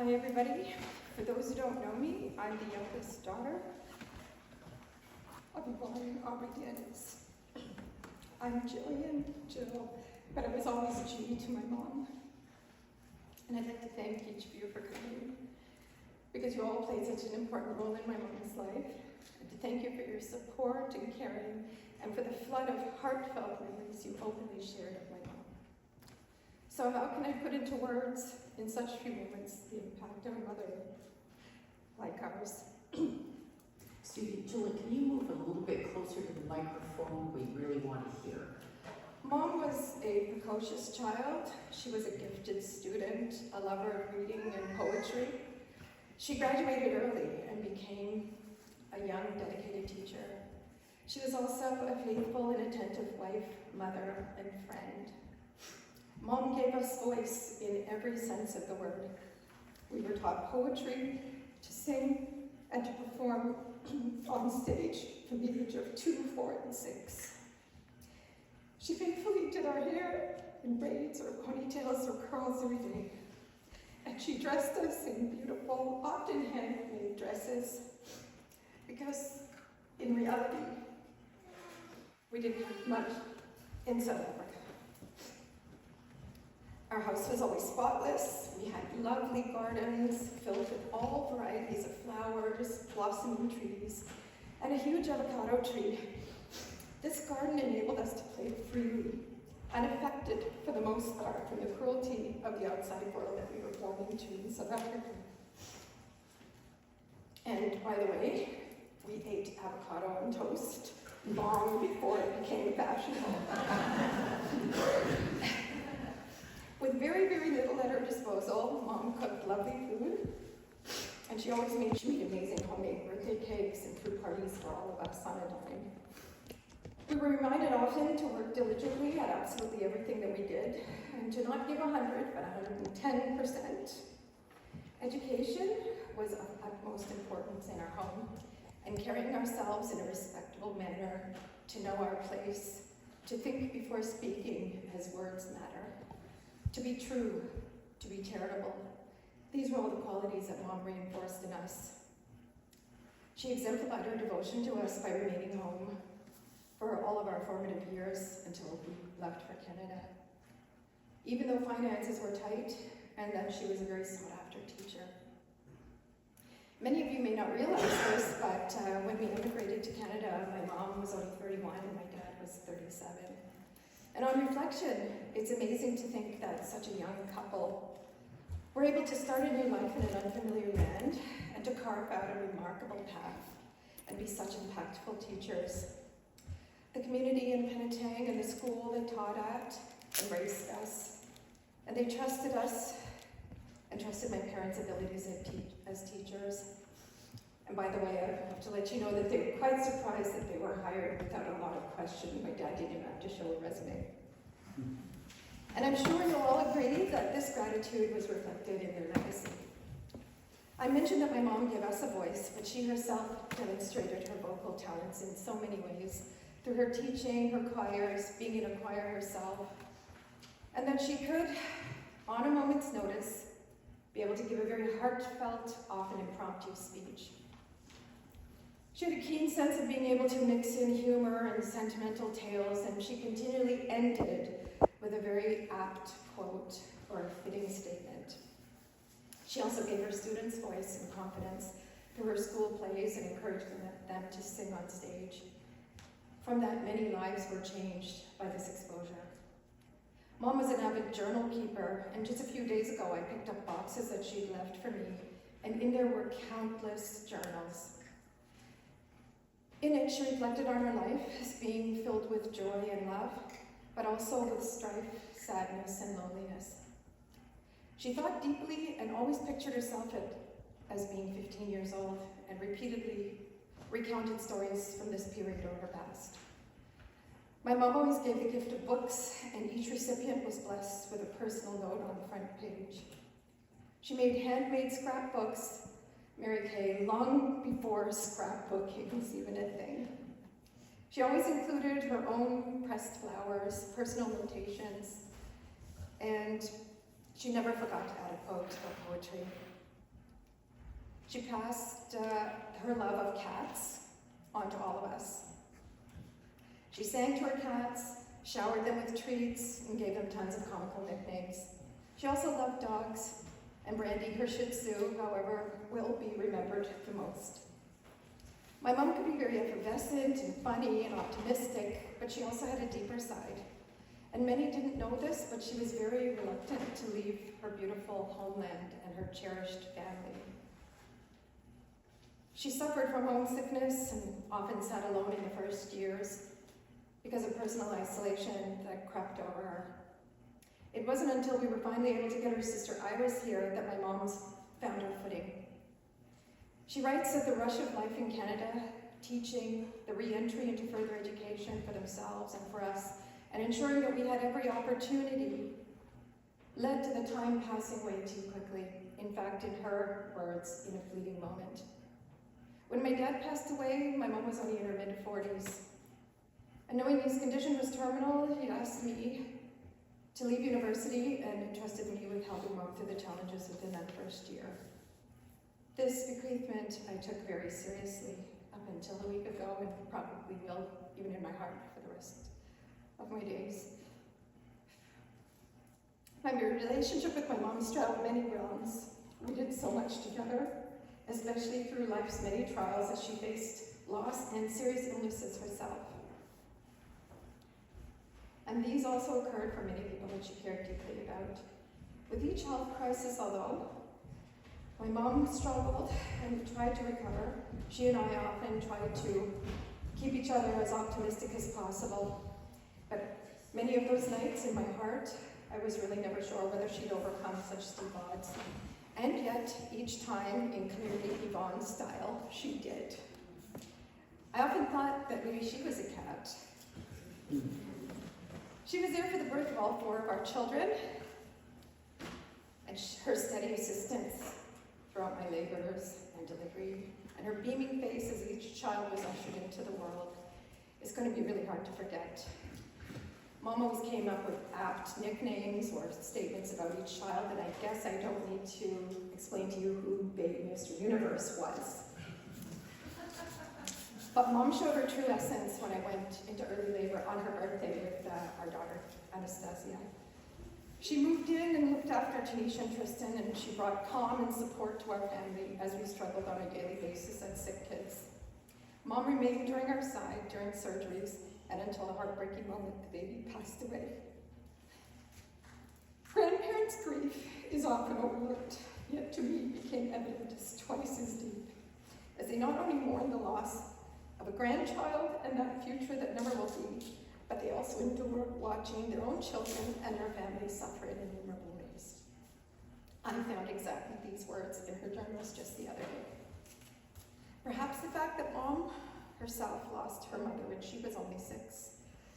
Hi everybody. For those who don't know me, I'm the youngest daughter of Yvonne and Aubrey Dennis. I'm Gillian, Jill, but I was always G to my mom. And I'd like to thank each of you for coming, because you all played such an important role in my mom's life. And to thank you for your support and caring, and for the flood of heartfelt memories you openly shared of my mom. So how can I put into words, in such few moments, the impact of a mother like ours? Excuse me, Julie, can you move a little bit closer to the microphone? We really want to hear. Mom was a precocious child. She was a gifted student, a lover of reading and poetry. She graduated early and became a young, dedicated teacher. She was also a faithful and attentive wife, mother, and friend. Mom gave us voice in every sense of the word. We were taught poetry, to sing, and to perform on stage from the age of 2, 4, and 6. She faithfully did our hair in braids or ponytails or curls every day. And she dressed us in beautiful, often handmade dresses, because in reality, we didn't have much in South Africa. Our house was always spotless. We had lovely gardens filled with all varieties of flowers, blossoming trees, and a huge avocado tree. This garden enabled us to play freely, unaffected for the most part from the cruelty of the outside world that we were born into in South Africa. And by the way, we ate avocado on toast long before it became fashionable. With very, very little at her disposal, Mom cooked lovely food, and she always made amazing homemade birthday cakes and food parties for all of us on a dime. We were reminded often to work diligently at absolutely everything that we did, and to not give 100, but 110%. Education was of utmost importance in our home, and carrying ourselves in a respectable manner, to know our place, to think before speaking as words matter. To be true, to be charitable. These were all the qualities that Mom reinforced in us. She exemplified her devotion to us by remaining home for all of our formative years until we left for Canada. Even though finances were tight, and that she was a very sought-after teacher. Many of you may not realize this, but when we immigrated to Canada, my mom was only 31 and my dad was 37. And on reflection, it's amazing to think that such a young couple were able to start a new life in an unfamiliar land and to carve out a remarkable path and be such impactful teachers. The community in Penetang and the school they taught at embraced us, and they trusted us and trusted my parents' abilities as teachers. And by the way, I have to let you know that they were quite surprised that they were hired without a lot of questioning. My dad didn't even have to show a resume. And I'm sure you'll all agree that this gratitude was reflected in their legacy. I mentioned that my mom gave us a voice, but she herself demonstrated her vocal talents in so many ways, through her teaching, her choirs, being in a choir herself, and that she could, on a moment's notice, be able to give a very heartfelt, often impromptu speech. She had a keen sense of being able to mix in humor and sentimental tales, and she continually ended with a very apt quote or a fitting statement. She also gave her students voice and confidence through her school plays and encouraged them to sing on stage. From that, many lives were changed by this exposure. Mom was an avid journal keeper, and just a few days ago I picked up boxes that she'd left for me, and in there were countless journals. In it, she reflected on her life as being filled with joy and love, but also with strife, sadness, and loneliness. She thought deeply and always pictured herself as being 15 years old, and repeatedly recounted stories from this period of her past. My mom always gave the gift of books, and each recipient was blessed with a personal note on the front page. She made handmade scrapbooks, Mary Kay, long before scrapbooking was even a thing. She always included her own pressed flowers, personal notations, and she never forgot to add a quote or poetry. She passed her love of cats on to all of us. She sang to her cats, showered them with treats, and gave them tons of comical nicknames. She also loved dogs, and Brandy, her Shih Tzu, however, will be remembered the most. My mom could be very effervescent and funny and optimistic, but she also had a deeper side. And many didn't know this, but she was very reluctant to leave her beautiful homeland and her cherished family. She suffered from homesickness and often sat alone in the first years because of personal isolation that crept over her. It wasn't until we were finally able to get her sister Iris here that my mom's found her footing. She writes that the rush of life in Canada, teaching, the re-entry into further education for themselves and for us, and ensuring that we had every opportunity, led to the time passing way too quickly. In fact, in her words, in a fleeting moment. When my dad passed away, my mom was only in her mid-40s. And knowing his condition was terminal, he asked me to leave university and entrusted me with helping mom through the challenges within that first year. This bereavement I took very seriously up until a week ago, and probably will, even in my heart, for the rest of my days. My relationship with my mom straddled many realms. We did so much together, especially through life's many trials as she faced loss and serious illnesses herself. And these also occurred for many people that she cared deeply about. With each health crisis, although my mom struggled and tried to recover, she and I often tried to keep each other as optimistic as possible. But many of those nights in my heart, I was really never sure whether she'd overcome such steep odds. And yet, each time, in clearly Yvonne style, she did. I often thought that maybe she was a cat. She was there for the birth of all 4 of our children, and her steady assistance throughout my labors and delivery, and her beaming face as each child was ushered into the world is going to be really hard to forget. Mom always came up with apt nicknames or statements about each child, and I guess I don't need to explain to you who baby Mr. Universe was. But Mom showed her true essence when I went into early labor on her birthday with our daughter, Anastasia. She moved in and looked after Tanisha and Tristan, and she brought calm and support to our family as we struggled on a daily basis and sick kids. Mom remained during our side during surgeries and until the heartbreaking moment the baby passed away. Grandparents' grief is often overlooked, yet to me became evident as twice as deep, as they not only mourn the loss of a grandchild and that future that never will be, but they also endure watching their own children and their families suffer in innumerable ways. I found exactly these words in her journals just the other day. Perhaps the fact that Mom herself lost her mother when she was only 6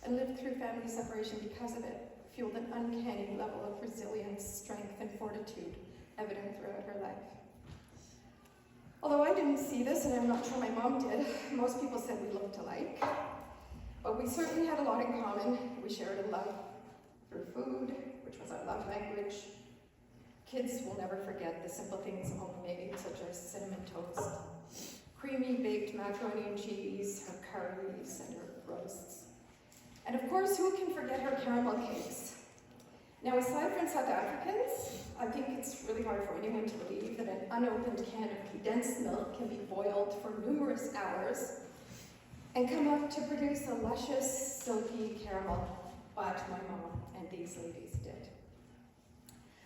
and lived through family separation because of it fueled an uncanny level of resilience, strength, and fortitude evident throughout her life. Although I didn't see this, and I'm not sure my mom did, most people said we looked alike. But we certainly had a lot in common. We shared a love for food, which was our love language. Kids will never forget the simple things mom made, such as cinnamon toast, creamy baked macaroni and cheese, her curries, and her roasts. And of course, who can forget her caramel cakes? Now, aside from South Africans, I think it's really hard for anyone to believe that an unopened can of condensed milk can be boiled for numerous hours and come up to produce a luscious, silky caramel, but my mom and these ladies did.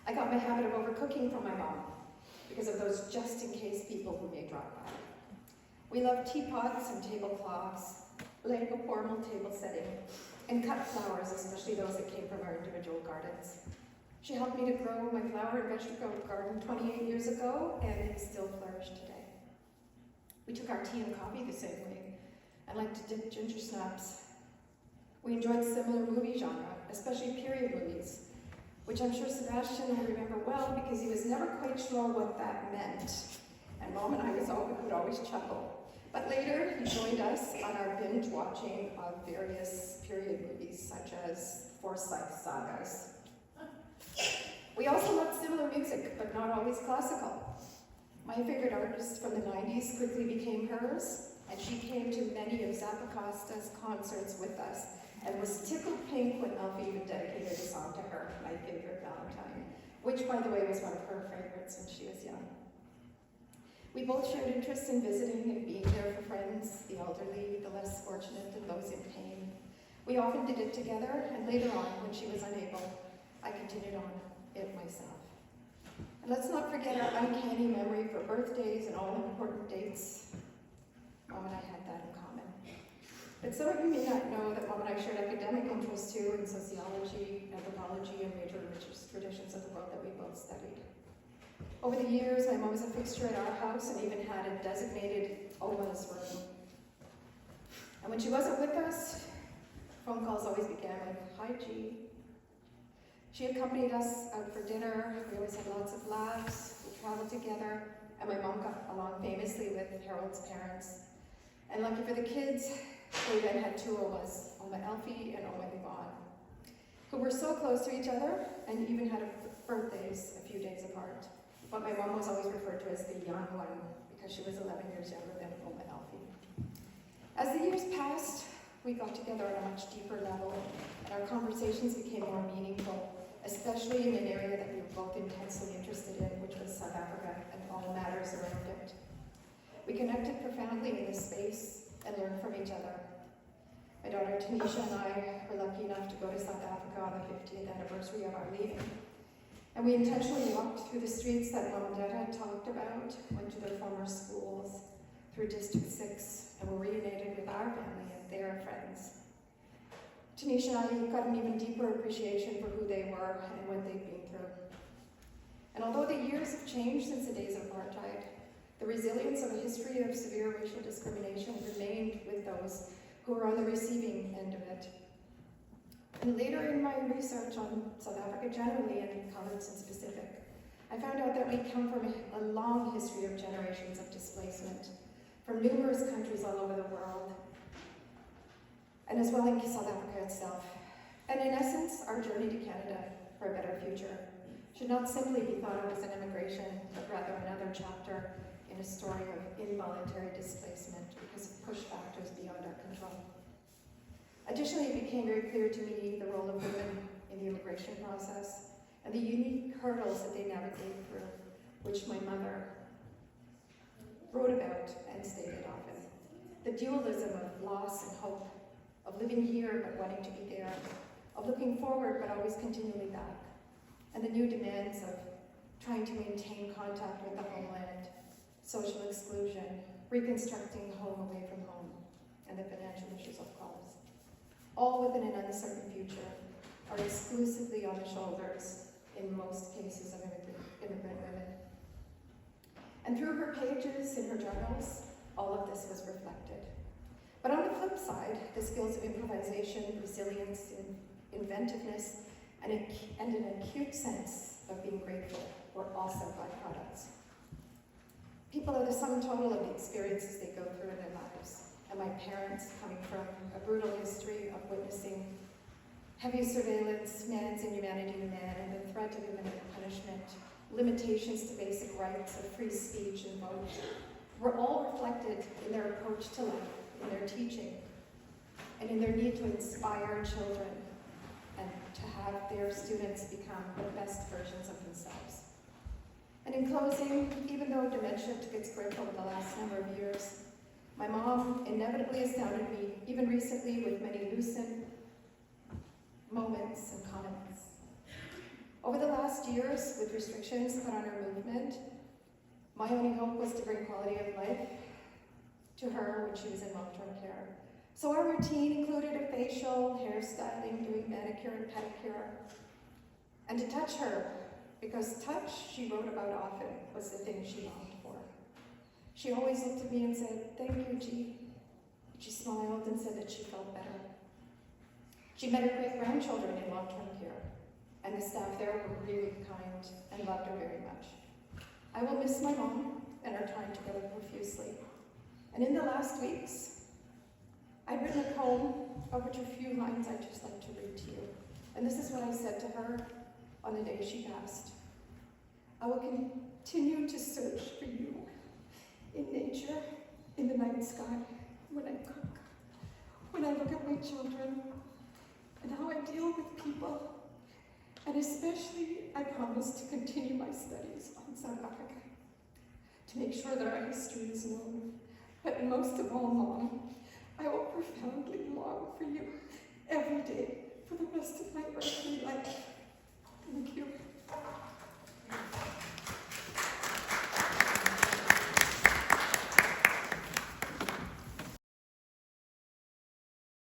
I got my habit of overcooking from my mom because of those just-in-case people who may drop by. We love teapots and tablecloths, laying a formal table setting, and cut flowers, especially those that came from our individual gardens. She helped me to grow my flower and vegetable garden 28 years ago, and it still flourishes today. We took our tea and coffee the same way, and liked to dip ginger snaps. We enjoyed similar movie genre, especially period movies, which I'm sure Sebastian will remember well because he was never quite sure what that meant. And Mom and I would always chuckle. But later, he joined us on our binge watching of various period movies, such as Forsyth sagas. We also loved similar music, but not always classical. My favorite artist from the 90s quickly became hers, and she came to many of Zappa Costa's concerts with us and was tickled pink when Alfie even dedicated a song to her, My Favorite Valentine, which, by the way, was one of her favorites when she was young. We both shared interest in visiting and being there for friends, the elderly, the less fortunate, and those in pain. We often did it together, and later on, when she was unable, I continued on it myself. And let's not forget our uncanny memory for birthdays and all important dates. Mom and I had that in common. But some of you may not know that Mom and I shared academic interests too in sociology, anthropology, and major religious traditions of the world that we both studied. Over the years, my mom was a fixture at our house and even had a designated Oma's room. And when she wasn't with us, phone calls always began with, "Hi, G." She accompanied us out for dinner. We always had lots of laughs. We traveled together, and my mom got along famously with Harold's parents. And lucky for the kids, they then had two Omas, Oma Elfie and Oma Yvonne, who were so close to each other and even had birthdays a few days apart. But my mom was always referred to as the young one because she was 11 years younger than Oma Elfie. As the years passed, we got together on a much deeper level, and our conversations became more meaningful, especially in an area that we were both intensely interested in, which was South Africa and all matters around it. We connected profoundly in this space and learned from each other. My daughter Tanisha and I were lucky enough to go to South Africa on the 50th anniversary of our leaving. And we intentionally walked through the streets that Mom and Dad had talked about, went to their former schools, through District 6, and were reunited with our family and their friends. Tanisha and I got an even deeper appreciation for who they were and what they'd been through. And although the years have changed since the days of apartheid, the resilience of a history of severe racial discrimination remained with those who were on the receiving end of it. And later in my research on South Africa generally and Coloureds in specific, I found out that we come from a long history of generations of displacement from numerous countries all over the world, and as well in South Africa itself. And in essence, our journey to Canada for a better future should not simply be thought of as an immigration, but rather another chapter in a story of involuntary displacement because of push factors beyond our control. Additionally, it became very clear to me the role of women in the immigration process and the unique hurdles that they navigate through, which my mother wrote about and stated often. The dualism of loss and hope, of living here but wanting to be there, of looking forward but always continually back, and the new demands of trying to maintain contact with the homeland, social exclusion, reconstructing home away from home, and the financial issues of course. All within an uncertain future, are exclusively on the shoulders, in most cases, of immigrant women. And through her pages in her journals, all of this was reflected. But on the flip side, the skills of improvisation, resilience, inventiveness, and an acute sense of being grateful were also byproducts. People are the sum total of the experiences they go through in their lives. And my parents, coming from a brutal history of witnessing heavy surveillance, man's inhumanity to man, and the threat of imminent punishment, limitations to basic rights of free speech and vote, were all reflected in their approach to life, in their teaching, and in their need to inspire children and to have their students become the best versions of themselves. And in closing, even though dementia took its grip over the last number of years, my mom inevitably astounded me, even recently, with many lucid moments and comments. Over the last years, with restrictions put on her movement, my only hope was to bring quality of life to her when she was in long-term care. So our routine included a facial, hairstyling, doing manicure and pedicure, and to touch her, because touch, she wrote about often, was the thing she longed for. She always looked at me and said, "Thank you, G." She smiled and said that she felt better. She met her great-grandchildren in long-term care, and the staff there were really kind and loved her very much. I will miss my mom and our time together profusely. And in the last weeks, I'd written a poem of which a few lines I'd just like to read to you. And this is what I said to her on the day she passed. "I will continue to search for you the night sky, when I cook, when I look at my children, and how I deal with people. And especially, I promise to continue my studies on South Africa, to make sure that our history is known. But most of all, Mom, I will profoundly long for you every day for the rest of my life.